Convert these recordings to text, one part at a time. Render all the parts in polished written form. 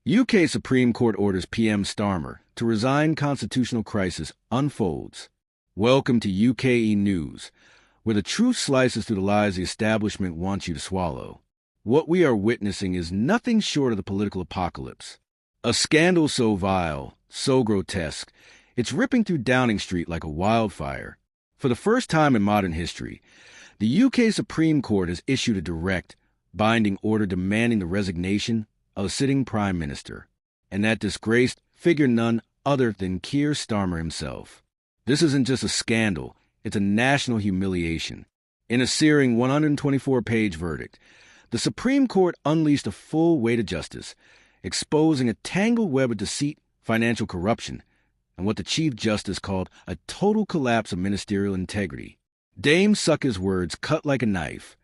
UK Supreme Court orders PM Starmer to resign. Constitutional crisis unfolds. Welcome to UKE News, where the truth slices through the lies the establishment wants you to swallow. What we are witnessing is nothing short of the political apocalypse. A scandal so vile, so grotesque, it's ripping through Downing Street like a wildfire. For the first time in modern history, the UK Supreme Court has issued a direct, binding order demanding the resignation of a sitting Prime Minister, and that disgraced figure none other than Keir Starmer himself. This isn't just a scandal, it's a national humiliation. In a searing 124-page verdict, the Supreme Court unleashed a full weight of justice, exposing a tangled web of deceit, financial corruption, and what the Chief Justice called a total collapse of ministerial integrity. Dame Suka's words cut like a knife.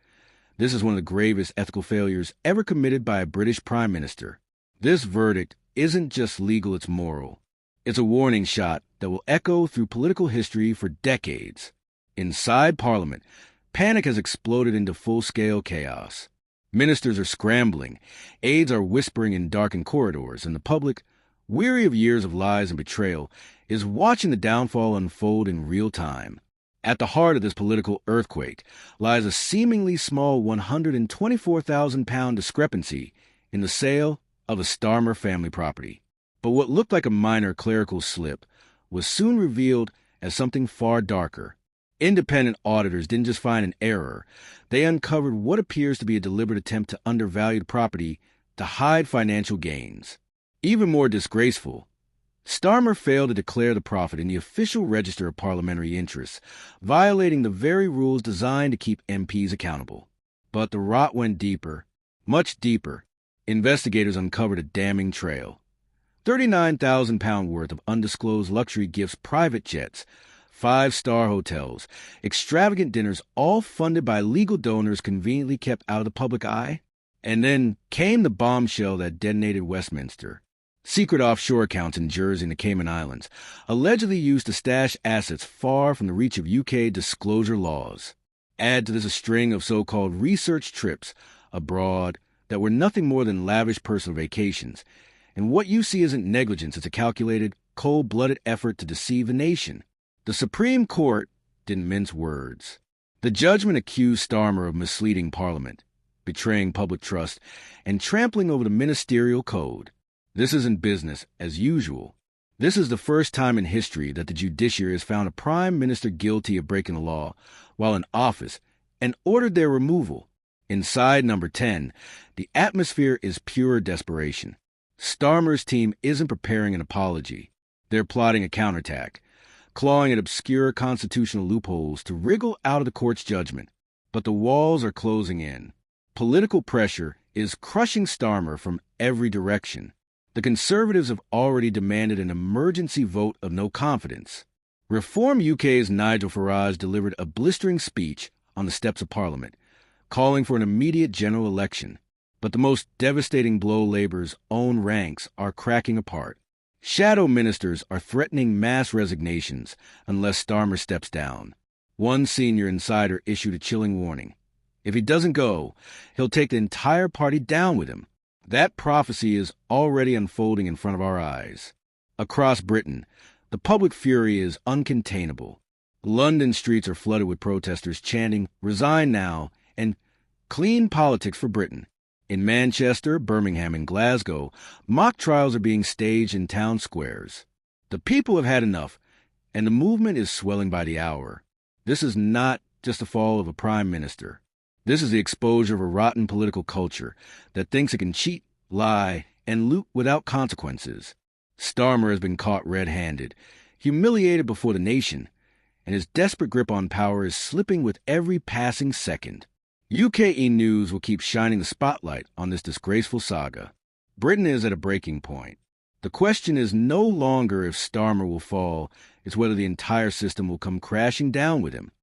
This is one of the gravest ethical failures ever committed by a British Prime Minister. This verdict isn't just legal, it's moral. It's a warning shot that will echo through political history for decades. Inside Parliament, panic has exploded into full-scale chaos. Ministers are scrambling, aides are whispering in darkened corridors, and the public, weary of years of lies and betrayal, is watching the downfall unfold in real time. At the heart of this political earthquake lies a seemingly small £124,000 discrepancy in the sale of a Starmer family property. But what looked like a minor clerical slip was soon revealed as something far darker. Independent auditors didn't just find an error, they uncovered what appears to be a deliberate attempt to undervalue the property to hide financial gains. Even more disgraceful, Starmer failed to declare the profit in the official register of parliamentary interests, violating the very rules designed to keep MPs accountable. But the rot went deeper, much deeper. Investigators uncovered a damning trail. £39,000 worth of undisclosed luxury gifts, private jets, 5-star hotels, extravagant dinners, all funded by legal donors conveniently kept out of the public eye. And then came the bombshell that detonated Westminster. Secret offshore accounts in Jersey and the Cayman Islands, allegedly used to stash assets far from the reach of UK disclosure laws. Add to this a string of so-called research trips abroad that were nothing more than lavish personal vacations, and what you see isn't negligence, it's a calculated, cold-blooded effort to deceive the nation. The Supreme Court didn't mince words. The judgment accused Starmer of misleading Parliament, betraying public trust, and trampling over the ministerial code. This isn't business as usual. This is the first time in history that the judiciary has found a prime minister guilty of breaking the law while in office and ordered their removal. Inside number 10, the atmosphere is pure desperation. Starmer's team isn't preparing an apology. They're plotting a counterattack, clawing at obscure constitutional loopholes to wriggle out of the court's judgment. But the walls are closing in. Political pressure is crushing Starmer from every direction. The Conservatives have already demanded an emergency vote of no confidence. Reform UK's Nigel Farage delivered a blistering speech on the steps of Parliament, calling for an immediate general election. But the most devastating blow, Labour's own ranks are cracking apart. Shadow ministers are threatening mass resignations unless Starmer steps down. One senior insider issued a chilling warning. If he doesn't go, he'll take the entire party down with him. That prophecy is already unfolding in front of our eyes. Across Britain, the public fury is uncontainable. London streets are flooded with protesters chanting, "Resign now," and "Clean politics for Britain." In Manchester, Birmingham, and Glasgow, mock trials are being staged in town squares. The people have had enough, and the movement is swelling by the hour. This is not just the fall of a prime minister. This is the exposure of a rotten political culture that thinks it can cheat, lie, and loot without consequences. Starmer has been caught red-handed, humiliated before the nation, and his desperate grip on power is slipping with every passing second. UKE News will keep shining the spotlight on this disgraceful saga. Britain is at a breaking point. The question is no longer if Starmer will fall, it's whether the entire system will come crashing down with him.